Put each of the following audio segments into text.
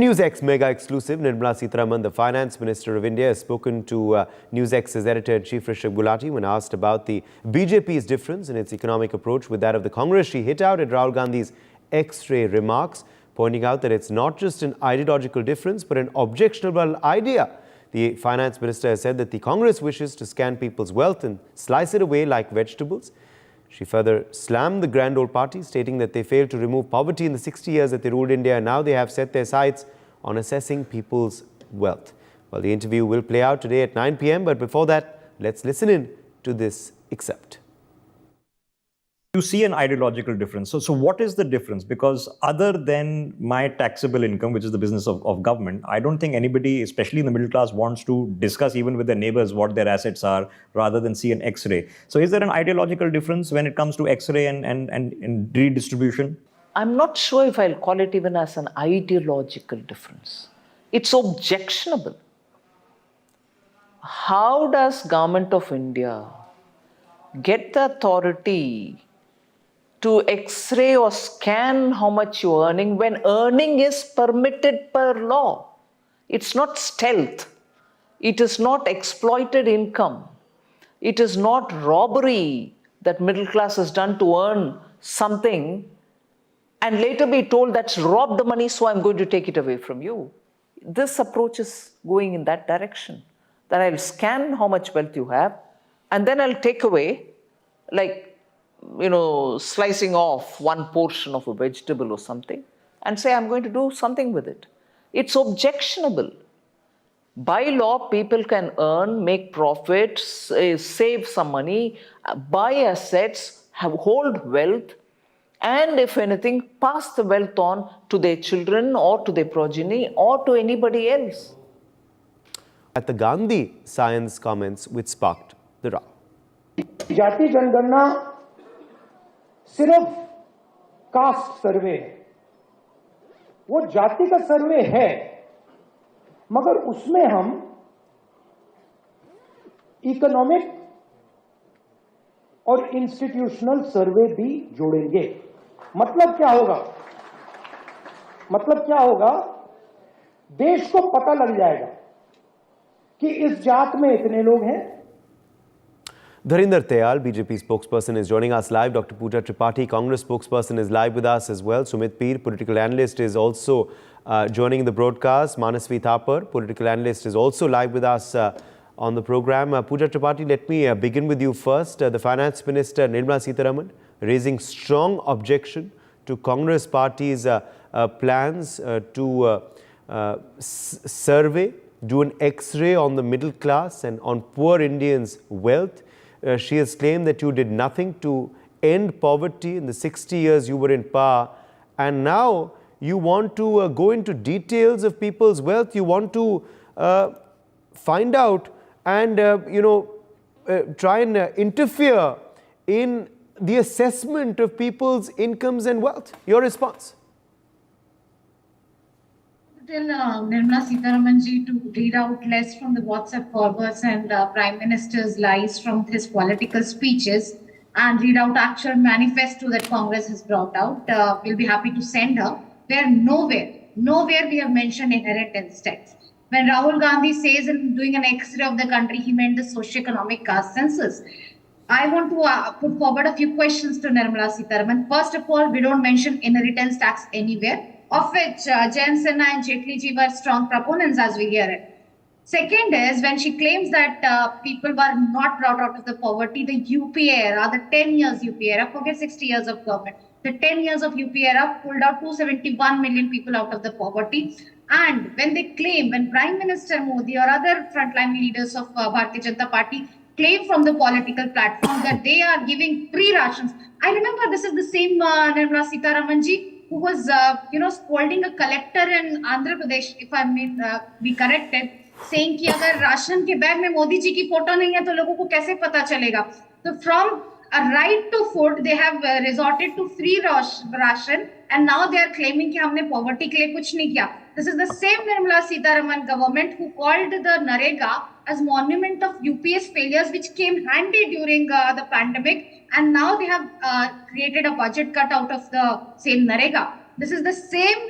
NewsX mega exclusive. Nirmala Sitharaman, the Finance Minister of India, has spoken to NewsX's editor-in-chief Rishabh Gulati when asked about the BJP's difference in its economic approach with that of the Congress. She hit out at Rahul Gandhi's X-ray remarks, pointing out that it's not just an ideological difference but an objectionable idea. The Finance Minister has said that the Congress wishes to scan people's wealth and slice it away like vegetables. She further slammed the grand old party, stating that they failed to remove poverty in the 60 years that they ruled India, and now they have set their sights on assessing people's wealth. Well, the interview will play out today at 9 p.m, but before that, let's listen in to this excerpt. You see an ideological difference. So what is the difference? Because other than my taxable income, which is the business of government, I don't think anybody, especially in the middle class, wants to discuss even with their neighbors what their assets are rather than see an X-ray. So is there an ideological difference when it comes to X-ray and redistribution? I'm not sure if I'll call it even as an ideological difference. It's objectionable. How does Government of India get the authority to X-ray or scan how much you're earning when earning is permitted per law? It's not stealth. It is not exploited income. It is not robbery that middle class has done to earn something and later be told that's robbed the money, so I'm going to take it away from you. This approach is going in that direction, that I'll scan how much wealth you have and then I'll take away, like, slicing off one portion of a vegetable or something and say, I'm going to do something with it. It's objectionable. By law, people can earn, make profits, save some money, buy assets, hold wealth, and if anything, pass the wealth on to their children or to their progeny or to anybody else. At the Gandhi science comments which sparked the row. जाति जनगणना सिर्फ cast सर्वे है, वो जाति का सर्वे है, मगर उसमें हम इकोनॉमिक और इंस्टीट्यूशनल सर्वे भी जोड़ेंगे। मतलब क्या होगा? देश को पता लग जाएगा कि इस जात में इतने लोग हैं। Dharinder Tayal, BJP spokesperson, is joining us live. Dr. Pooja Tripathi, Congress spokesperson, is live with us as well. Sumit Peer, political analyst, is also joining the broadcast. Manasvi Thapar, political analyst, is also live with us on the program. Pooja Tripathi, let me begin with you first. The Finance Minister, Nirmala Sitharaman, raising strong objection to Congress Party's plans to survey, do an X-ray on the middle class and on poor Indians' wealth. She has claimed that you did nothing to end poverty in the 60 years you were in power, and now you want to go into details of people's wealth. You want to find out and try and interfere in the assessment of people's incomes and wealth. Your response? Tell Nirmala Sitharaman ji to read out less from the WhatsApp forwards and Prime Minister's lies from his political speeches and read out actual manifesto that Congress has brought out. We'll be happy to send her. Where nowhere we have mentioned inheritance tax. When Rahul Gandhi says in doing an X-ray of the country, he meant the socio-economic caste census. I want to put forward a few questions to Nirmala Sitharaman. First of all, we don't mention inheritance tax anywhere, of which Jain Sinha and Jaitley ji were strong proponents as we hear it. Second is when she claims that people were not brought out of the poverty, the UPA era, the 10 years UPA era, forget 60 years of government, the 10 years of UPA era pulled out 271 million people out of the poverty. And when they claim, when Prime Minister Modi or other frontline leaders of Bharatiya Janata Party claim from the political platform that they are giving free rations. I remember this is the same Nirmala Sitharaman ji who was, scolding a collector in Andhra Pradesh, if I may be corrected, saying कि अगर ration के bag में मोदी जी की photo नहीं है तो लोगों को कैसे पता चलेगा? So from a right to food, they have resorted to free ration, and now they are claiming कि हमने poverty के लिए कुछ नहीं किया. This is the same Nirmala Sitharaman government who called the Narega as monument of UPS failures, which came handy during the pandemic, and now they have created a budget cut out of the same Narega. This is the same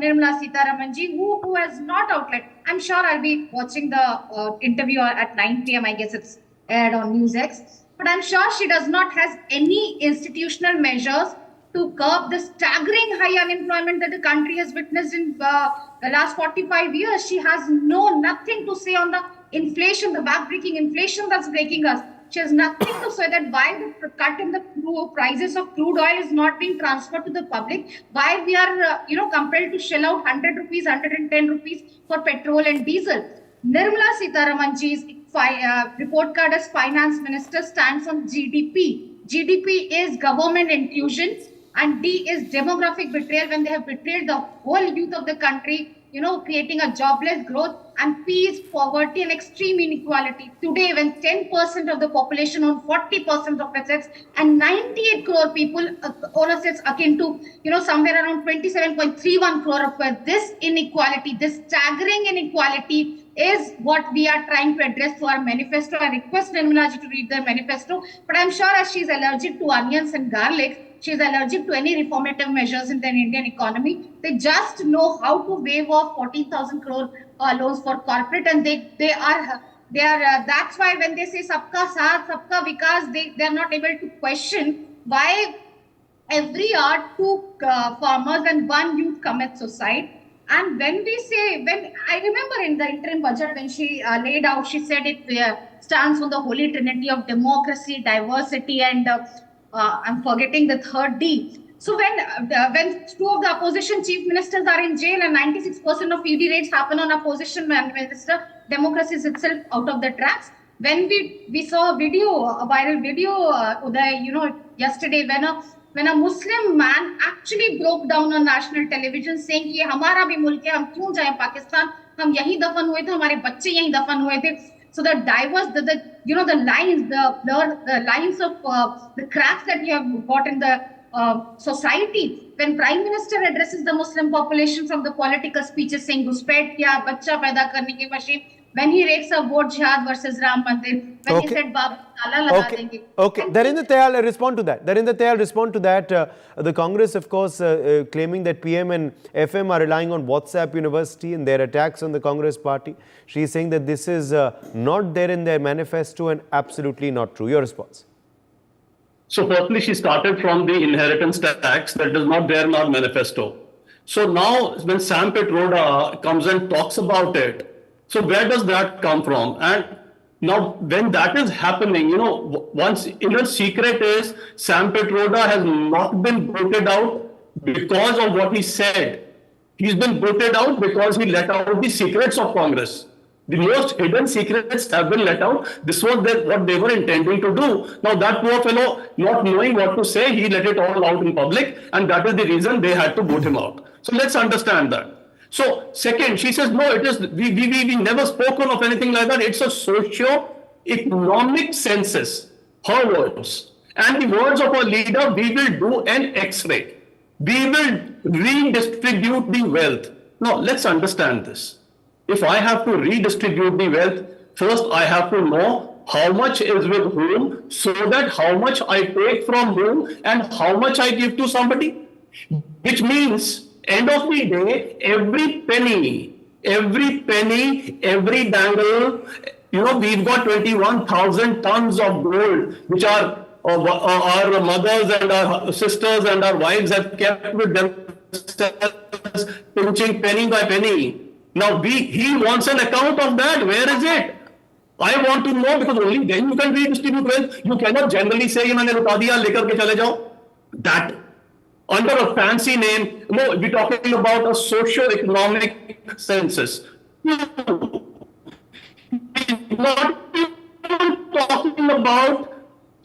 Nirmala Sitharaman ji who has not outlined. I'm sure I'll be watching the interview at 9 p.m. I guess it's aired on NewsX. But I'm sure she does not has any institutional measures to curb the staggering high unemployment that the country has witnessed in the last 45 years. She has nothing to say on the inflation, the back-breaking inflation that's breaking us. She has nothing to say that why the cut in the prices of crude oil is not being transferred to the public, why we are compelled to shell out 100 rupees, 110 rupees for petrol and diesel. Nirmala Sitharaman ji's report card as finance minister stands on GDP. GDP is government inclusion and D is demographic betrayal when they have betrayed the whole youth of the country, creating a jobless growth, and P is poverty and extreme inequality. Today, when 10% of the population own 40% of assets and 98 crore people own assets akin to, somewhere around 27.31 crore of this inequality, this staggering inequality is what we are trying to address through our manifesto. I request Nirmala ji to read the manifesto, but I'm sure as she's allergic to onions and garlic, she's allergic to any reformative measures in the Indian economy. They just know how to waive off 14,000 crore loans for corporate, and they are that's why when they say sabka saath, sabka vikas, they are not able to question why every hour two farmers and one youth commit suicide. And when I remember in the interim budget when she laid out, she said it stands for the holy trinity of democracy, diversity, and I'm forgetting the third D. So when two of the opposition chief ministers are in jail and 96% of ED raids happen on opposition minister, democracy is itself out of the tracks. When we saw a viral video, Uday, yesterday when a Muslim man actually broke down on national television saying ये हमारा भी मुल्क है, हम क्यों जाएं पाकिस्तान, हम यहीं दफन हुए थे, हमारे बच्चे यहीं दफन हुए थे. So the diverse, the lines of the cracks that we have got in the society. When Prime Minister addresses the Muslim population from the political speeches saying घुसपैठ किया, बच्चा पैदा करने की machine. When he rates a vote jihad versus Ram Mandir, when he said Bab Tala laga denge. Okay, Dharinder Tayal, respond to that. Dharinder Tayal, respond to that. The Congress, of course, claiming that PM and FM are relying on WhatsApp University and their attacks on the Congress party. She is saying that this is not there in their manifesto and absolutely not true. Your response? So firstly, she started from the inheritance tax that is not there in our manifesto. So now when Sam Pitroda comes and talks about it, so where does that come from? And now when that is happening, once even secret is Sam Pitroda has not been voted out because of what he said. He's been voted out because he let out the secrets of Congress. The most hidden secrets have been let out. This was what they were intending to do. Now that poor fellow, not knowing what to say, he let it all out in public, and that is the reason they had to vote him out. So let's understand that. So second, she says, no, it is we never spoken of anything like that. It's a socio-economic census. Her words. And the words of our leader, we will do an X-ray. We will redistribute the wealth. Now, let's understand this. If I have to redistribute the wealth, first I have to know how much is with whom, so that how much I take from whom and how much I give to somebody. Which means, end of the day, every penny, every dangle, we've got 21,000 tons of gold, which our mothers and our sisters and our wives have kept with themselves, pinching penny by penny. Now, he wants an account of that. Where is it? I want to know, because only then you can redistribute wealth. You cannot generally say, मैंने लुटा दिया, लेकर के चले जाओ. That, under a fancy name, we're talking about a socio-economic census. Not even talking about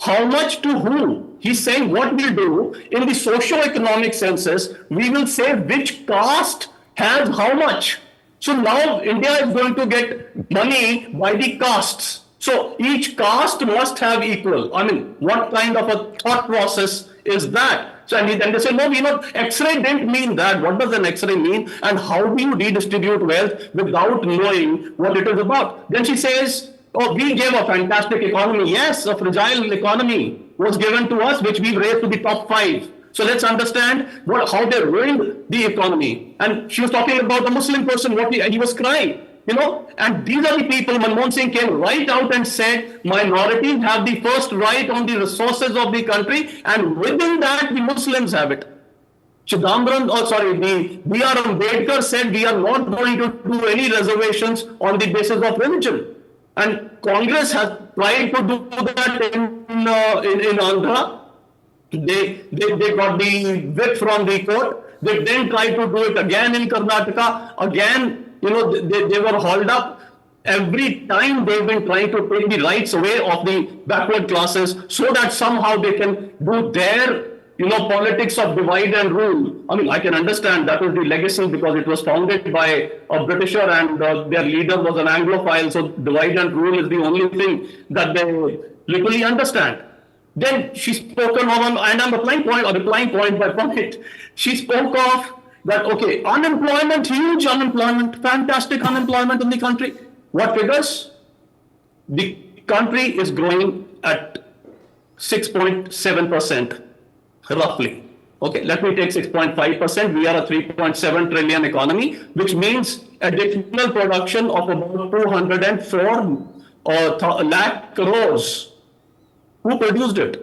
how much to whom. He's saying what we'll do in the socio-economic census, we will say which caste has how much. So now India is going to get money by the castes. So each caste must have equal. I mean, what kind of a thought process is that? So and they say, no, X-ray didn't mean that. What does an X-ray mean? And how do you redistribute wealth without knowing what it is about? Then she says, oh, we gave a fantastic economy. Yes, a fragile economy was given to us, which we've raised to the top 5. So let's understand how they ruined the economy. And she was talking about the Muslim person, he was crying. And these are the people. Manmohan Singh came right out and said minorities have the first right on the resources of the country, and within that the Muslims have it. the B.R. Ambedkar said we are not going to do any reservations on the basis of religion. And Congress has tried to do that in Andhra. They got the whip from the court. They then tried to do it again in Karnataka. Again, they were hauled up. Every time they've been trying to take the rights away of the backward classes so that somehow they can do their politics of divide and rule. I mean, I can understand that was the legacy because it was founded by a Britisher and their leader was an Anglophile. So divide and rule is the only thing that they literally understand. Then she spoke on, and I'm replying point by point. She spoke of that, okay, unemployment, huge unemployment, fantastic unemployment in the country. What figures? The country is growing at 6.7%, roughly. Okay, let me take 6.5%. We are a 3.7 trillion economy, which means additional production of about 204 lakh crores. Who produced it?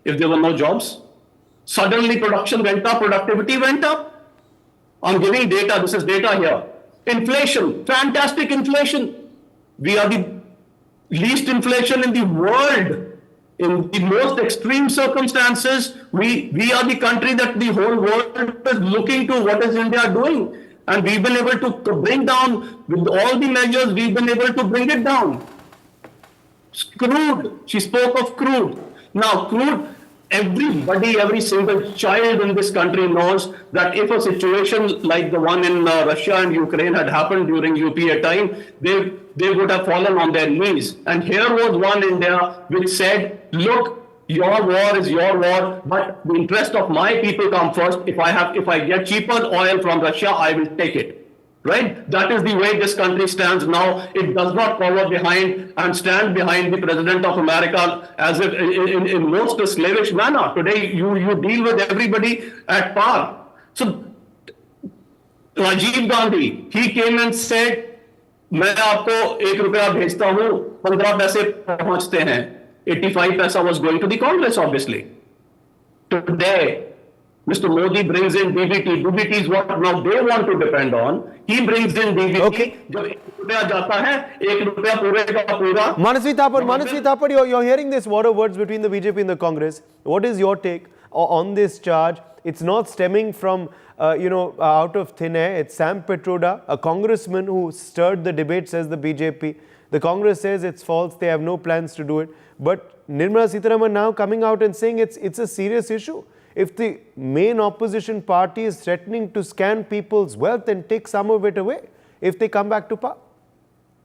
If there were no jobs, suddenly production went up, productivity went up. I'm giving data, this is data here. Inflation, fantastic inflation. We are the least inflation in the world. In the most extreme circumstances, we are the country that the whole world is looking to. What is India doing? And we've been able to bring down, with all the measures, we've been able to bring it down. Crude, she spoke of crude. Now, crude, everybody, every single child in this country knows that if a situation like the one in Russia and Ukraine had happened during UPA time, they would have fallen on their knees. And here was one India which said, look, your war is your war, but the interest of my people come first. If I get cheaper oil from Russia, I will take it. Right? That is the way this country stands now. It does not cover behind and stand behind the President of America as if in most a slavish manner. Today, you deal with everybody at par. So, Rajiv Gandhi, he came and said, मैं आपको ₹1 भेजता हूँ, 15 पैसे पहुंचते हैं. 85 paisa was going to the Congress, obviously. Today, Mr. Modi brings in DBT. DBT is what now they want to depend on. He brings in DBT. Okay. Manasvi Thapar, you're hearing this war of words between the BJP and the Congress. What is your take on this charge? It's not stemming from, out of thin air. It's Sam Petroda, a congressman who stirred the debate, says the BJP. The Congress says it's false. They have no plans to do it. But Nirmala Sitharaman now coming out and saying it's a serious issue. If the main opposition party is threatening to scan people's wealth and take some of it away, if they come back to power.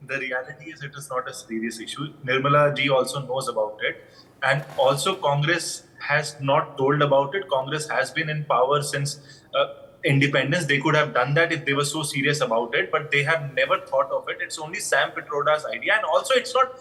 The reality is it is not a serious issue. Nirmala ji also knows about it. And also Congress has not told about it. Congress has been in power since independence. They could have done that if they were so serious about it, but they have never thought of it. It's only Sam Petroda's idea. And also it's not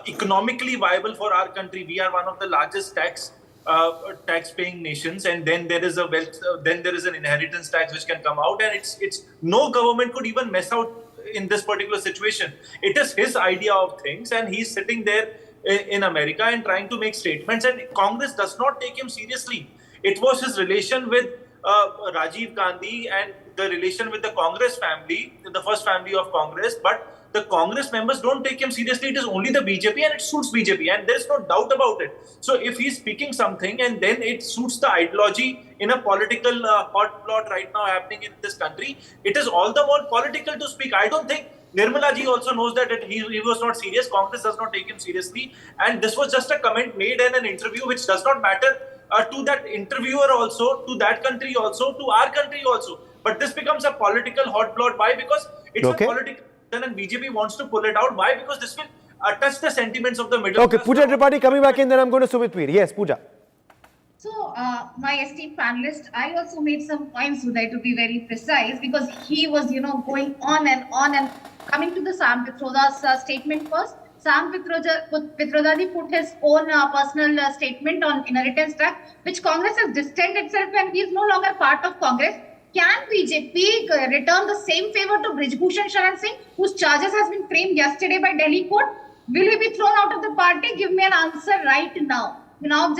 economically viable for our country. We are one of the largest tax-paying nations, and then there is an inheritance tax which can come out, and it's no government could even mess out in this particular situation. It is his idea of things, and he's sitting there in America and trying to make statements, and Congress does not take him seriously. It was his relation with Rajiv Gandhi and the relation with the Congress family, the first family of Congress, but the Congress members don't take him seriously. It is only the BJP, and it suits BJP, and there's no doubt about it. So if he's speaking something and then it suits the ideology in a political hot plot right now happening in this country, it is all the more political to speak. I don't think Nirmala ji also knows that he was not serious. Congress does not take him seriously, and this was just a comment made in an interview which does not matter to that interviewer also, to that country also, to our country also. But this becomes a political hot plot. Why? Because it's a political. And BJP wants to pull it out. Why? Because this will touch the sentiments of the middle class. Okay, Pooja Tripathi coming back in, then I'm going to Sumit Veer. Yes, Pooja. So, my esteemed panelist, I also made some points today to be very precise, because he was, going on and coming to the Sam Petroda's statement first. Sam Pitrodadi put his own personal statement on inheritance tax, which Congress has distanced itself and he is no longer part of Congress. Can BJP return the same favor to Brijbhushan Sharan Singh, whose charges has been framed yesterday by Delhi court? Will he be thrown out of the party? Give me an answer right now. Now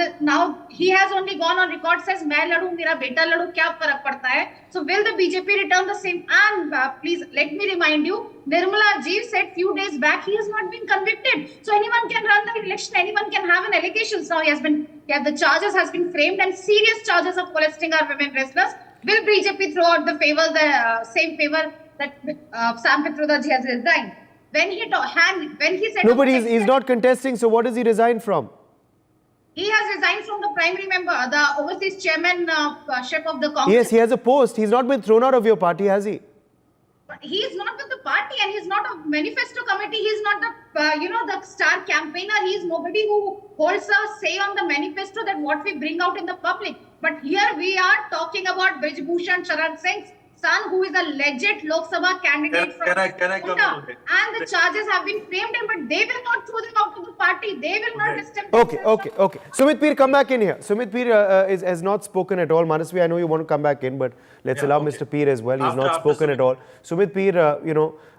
he has only gone on record, says मैं लड़ूं मेरा बेटा लड़ूं क्या फर्क पड़ता है. So will the BJP return the same? And please let me remind you, Nirmala ji said few days back he has not been convicted. So anyone can run the election, anyone can have an allegation. Now the charges has been framed and serious charges of molesting our women wrestlers. Will BJP throw out the favor, the same favor that Sam Pitrodadi has resigned? When he said no, but he's not contesting. So what does he resign from? He has resigned from the primary member, the overseas chairmanship of the Congress. Yes, he has a post. He's not been thrown out of your party, has he? But he is not with the party and he's not a manifesto committee. He's not the, the star campaigner. He is nobody who holds a say on the manifesto that what we bring out in the public. But here we are talking about Brijbhushan Sharan Singh's son, who is a legit Lok Sabha candidate from Kota, and the charges have been framed, but they will not throw them out of the party. They will not distance themselves. Okay. Sumit Peer, come back in here. Sumit Peer has not spoken at all. Manasvi, I know you want to come back in, but let's allow Mr. Peer as well. He's not spoken at all. Sumit Peer,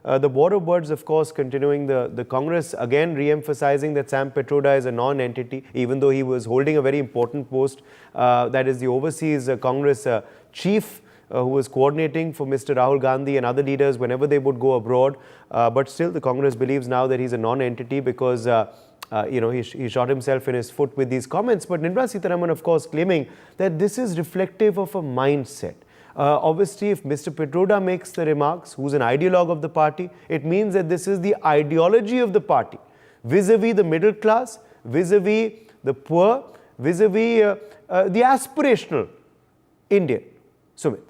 the border birds, of course, continuing the Congress again re-emphasizing that Sam Pitroda is a non-entity, even though he was holding a very important post, that is the overseas Congress chief, who was coordinating for Mr. Rahul Gandhi and other leaders whenever they would go abroad. But still, the Congress believes now that he's a non-entity because, he shot himself in his foot with these comments. But Nirmala Sitharaman, of course, claiming that this is reflective of a mindset. Obviously, if Mr. Pitroda makes the remarks, who's an ideologue of the party, it means that this is the ideology of the party, vis-a-vis the middle class, vis-a-vis the poor, vis-a-vis the aspirational Indian. Sumit.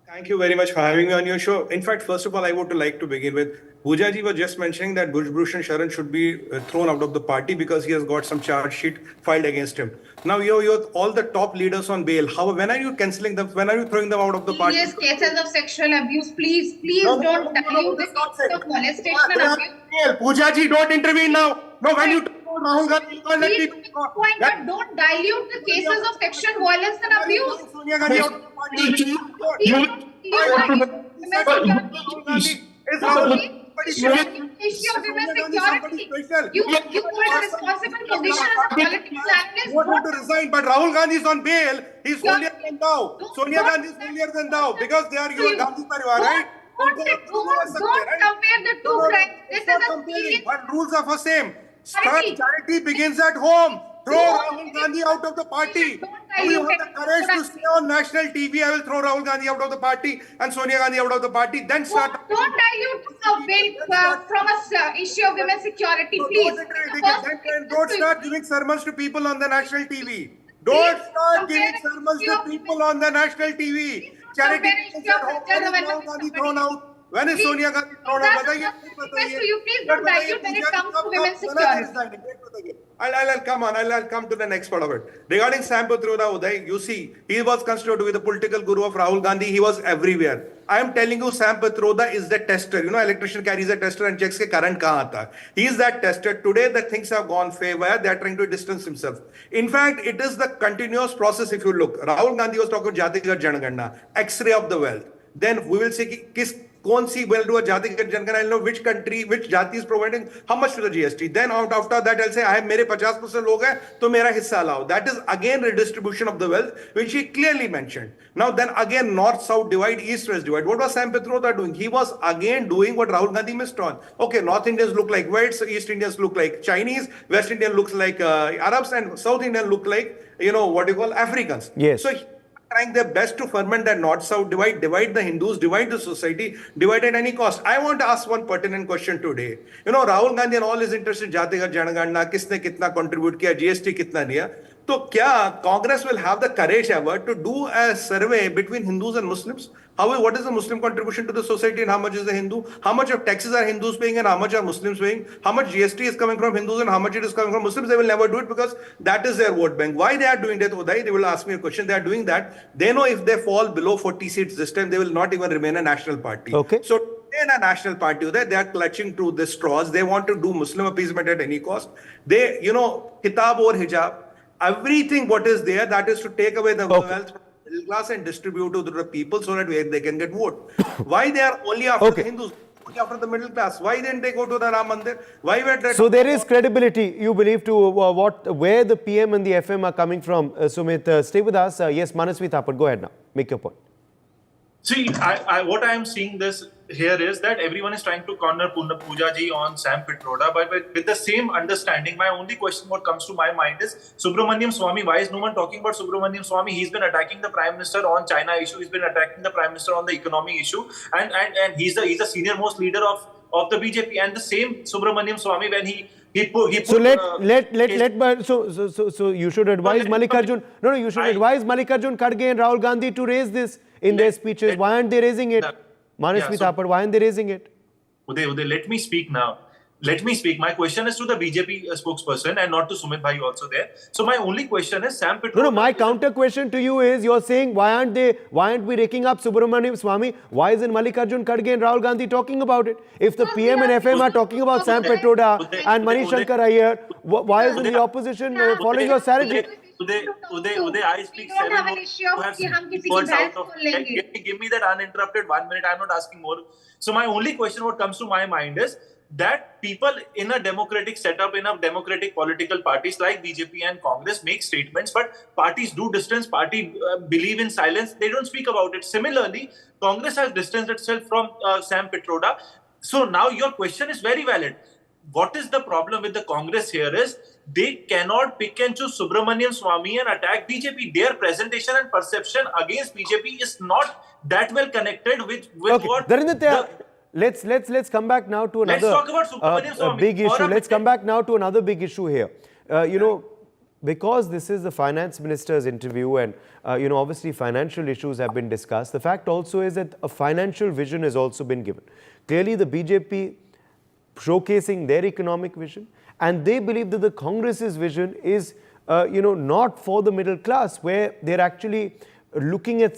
Thank you very much for having me on your show. In fact, first of all, I would like to begin with, Bhujaji was just mentioning that Brijbhushan Sharan should be thrown out of the party because he has got some charge sheet filed against him. Now, you're all the top leaders on bail. When are you cancelling them? When are you throwing them out of the party? Serious cases of sexual abuse. Please don't dilute the cases of molestation and abuse. Bhujaji, don't intervene now. No, when you Rahul Gandhi, but don't dilute the cases of sexual violence and abuse. Sonia Gandhi out of the party. Issue of women's security. You hold a responsible position as a political analyst. Want to resign, but Rahul Gandhi is on bail. He's holier than thou. Sonia Gandhi is holier than thou because they are your Gandhi Parivar, right? Don't compare the two crimes. This is a serious. But rules are the same. Charity begins at home. Throw Rahul Gandhi out of the party. Do you have the courage to stay on national TV? I will throw Rahul Gandhi out of the party and Sonia Gandhi out of the party. Then start. Don't dilute from a issue of women's security, please. Then don't start giving sermons to people on the national TV. Don't start giving sermons to people on the national TV. Charity begins at home. When is Rahul Gandhi thrown out? When is Sonia Gandhi thrown out? You please don't dilute when it comes to women's security. I'll come to the next part of it. Regarding Sam Pitroda, Uday, you see, he was considered to be the political guru of Rahul Gandhi. He was everywhere. I am telling you, Sam Pitroda is the tester. You know, electrician carries a tester and checks the current kahan aata. He is that tester. Today, the things have gone favor. They are trying to distance himself. In fact, it is the continuous process. If you look, Rahul Gandhi was talking about Jatigat Janaganna, X-ray of the wealth. Then we will see कौन सी will do a जातिगत जनगणना, I'll know which country, which jati is providing how much to the GST. Then after that, I'll say, I have मेरे 50% लोग हैं, तो मेरा हिस्सा लाओ. That is again redistribution of the wealth, which he clearly mentioned. Now then again, north-south divide, east-west divide. What was Sam Pitroda doing? He was again doing what Rahul Gandhi missed on. Okay, North Indians look like whites, East Indians look like Chinese, West Indian looks like Arabs, and South Indian look like, Africans. Yes. So trying their best to ferment that north-south divide the Hindus, divide the society, divide at any cost. I want to ask one pertinent question today. Rahul Gandhi and all his interest in Jatigat Janaganna, किसने कितना contribute किया, GST कितना दिया. So, क्या Congress will have the courage ever to do a survey between Hindus and Muslims? What is the Muslim contribution to the society and how much is the Hindu? How much of taxes are Hindus paying and how much are Muslims paying? How much GST is coming from Hindus and how much it is coming from Muslims? They will never do it because that is their vote bank. Why they are doing that, Uday? They will ask me a question. They are doing that. They know if they fall below 40 seats this time, they will not even remain a national party. Okay. So in a national party, they are clutching to the straws. They want to do Muslim appeasement at any cost. They, kitab or hijab, everything what is there, that is to take away the wealth from the middle class and distribute to the people so that they can get vote. Why they are only after the Hindus? After the middle class, why didn't they go to the Ram Mandir? Why were they? So there is credibility, you believe, to where the PM and the FM are coming from. Sumit, stay with us. Yes, Manasvi Thapar, go ahead now. Make your point. See, what I am seeing this here is that everyone is trying to corner Pooja ji on Sam Pitroda, but with the same understanding, my only question what comes to my mind is Subramaniam Swamy. Why is no one talking about Subramaniam Swamy? He's been attacking the Prime Minister on China issue. He's been attacking the Prime Minister on the economy issue, and he's the senior most leader of the BJP. And the same Subramaniam Swamy, when he put so you should advise Mallikarjun. No, you should advise Mallikarjun Kharge and Rahul Gandhi to raise this in their speeches. Why aren't they raising it? Manasvi Thapar, why aren't they raising it? Uday, let me speak now. Let me speak. My question is to the BJP spokesperson and not to Sumit Bhai also there. So my only question is Sam Pitroda. No, my counter question to you is, you're saying why aren't we raking up Subramaniam Swamy? Why isn't Mallikarjun Kharge and Rahul Gandhi talking about it? If the PM and FM are talking about Sam Pitroda and Manish Shankar Iyer, why isn't the opposition following your strategy? Uday, I speak 7 minutes. Give me that uninterrupted 1 minute. I'm not asking more. So my only question what comes to my mind is that people in a democratic setup, in a democratic political parties like BJP and Congress make statements, but parties do distance, believe in silence. They don't speak about it. Similarly, Congress has distanced itself from Sam Pitroda. So now your question is very valid. What is the problem with the Congress here is they cannot pick and choose Subramaniam Swamy and attack BJP. Their presentation and perception against BJP is not that well connected with what... Dharinder Tayal, let's come back now to another big issue. Let's come back now to another big issue here. Because this is the finance minister's interview and, obviously financial issues have been discussed. The fact also is that a financial vision has also been given. Clearly, the BJP showcasing their economic vision, and they believe that the Congress's vision is, not for the middle class, where they're actually looking at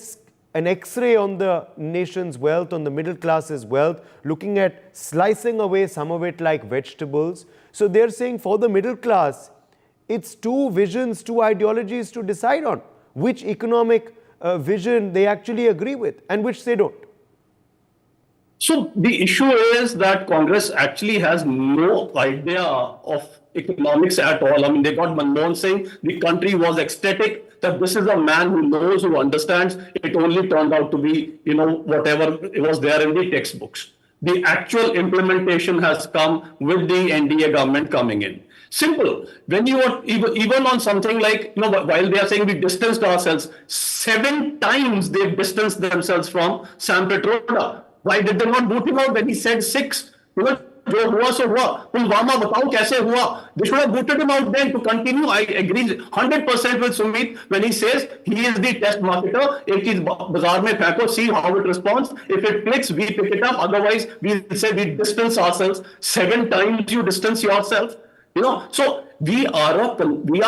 an X-ray on the nation's wealth, on the middle class's wealth, looking at slicing away some of it like vegetables. So they're saying for the middle class, it's two visions, two ideologies to decide on which economic vision they actually agree with and which they don't. So the issue is that Congress actually has no idea of economics at all. I mean, they got Manmohan Singh. The country was ecstatic that this is a man who knows, who understands. It only turned out to be, whatever was there in the textbooks. The actual implementation has come with the NDA government coming in. Simple. When you are even on something like, while they are saying we distanced ourselves, 7 times they distanced themselves from Sam Pitroda. Why did they not boot him out when he said 6? जो हुआ सो हुआ पुलवामा बताओ कैसे हुआ they should have booted him out then to continue. I agree 100% with Sumit when he says he is the test marketer. एक चीज बाजार में फेंको, see how it responds. If it clicks, we pick it up. Otherwise, we say we distance ourselves. 7 times you distance yourself. So we are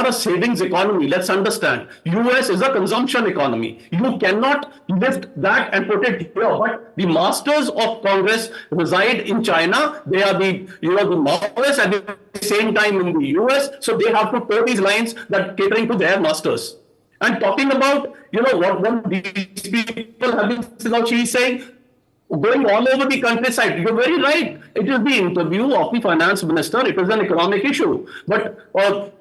a savings economy. Let's understand. US is a consumption economy. You cannot lift that and put it here. But the masters of Congress reside in China. They are the Maoists at the same time in the US. So they have to toe these lines that catering to their masters. And talking about, what these people have been, now she's saying, going all over the countryside. You're very right. It is the interview of the finance minister. It is an economic issue. But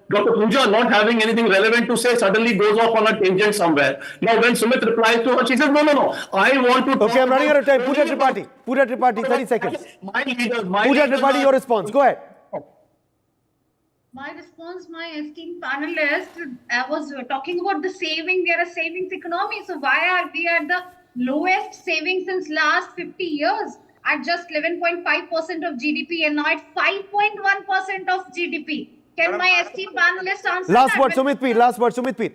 Dr. Pooja, not having anything relevant to say, suddenly goes off on a tangent somewhere. Now, when Sumit replies to her, she says, no. I want to... Okay, I'm running out of time. Pooja Tripathi, 30 seconds. Pooja Tripathi, your response. Go ahead. My response, my esteemed panelist, was talking about the saving. We are a savings economy. So why are we at the lowest savings since last 50 years at just 11.5% of GDP and now at 5.1% of GDP? Can my esteemed panelist answer Last word, Sumit Peet.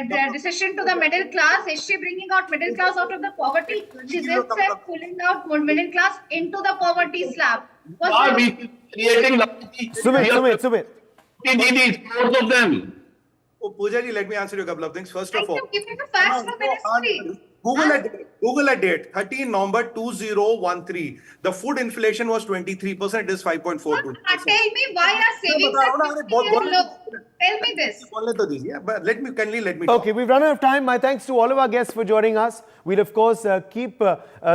The decision to the middle class, is she bringing out middle class out of the poverty? She just said pulling out middle class into the poverty slab. Are we creating Sumit. Both of them. Pooja ji, let me answer you a couple of things. First of all, give me the facts from ministry. Google a date, 13 November 2013. The food inflation was 23%, it is 5.42%. Tell me why are savings at 50 years low? Tell me this. Yeah, but let me talk. Okay, we've run out of time. My thanks to all of our guests for joining us. We'll, of course, keep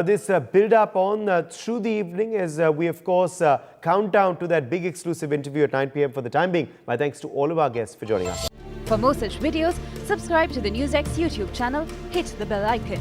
this build-up on through the evening as we, of course, count down to that big exclusive interview at 9 p.m. for the time being. My thanks to all of our guests for joining us. For more such videos, subscribe to the NewsX YouTube channel, hit the bell icon.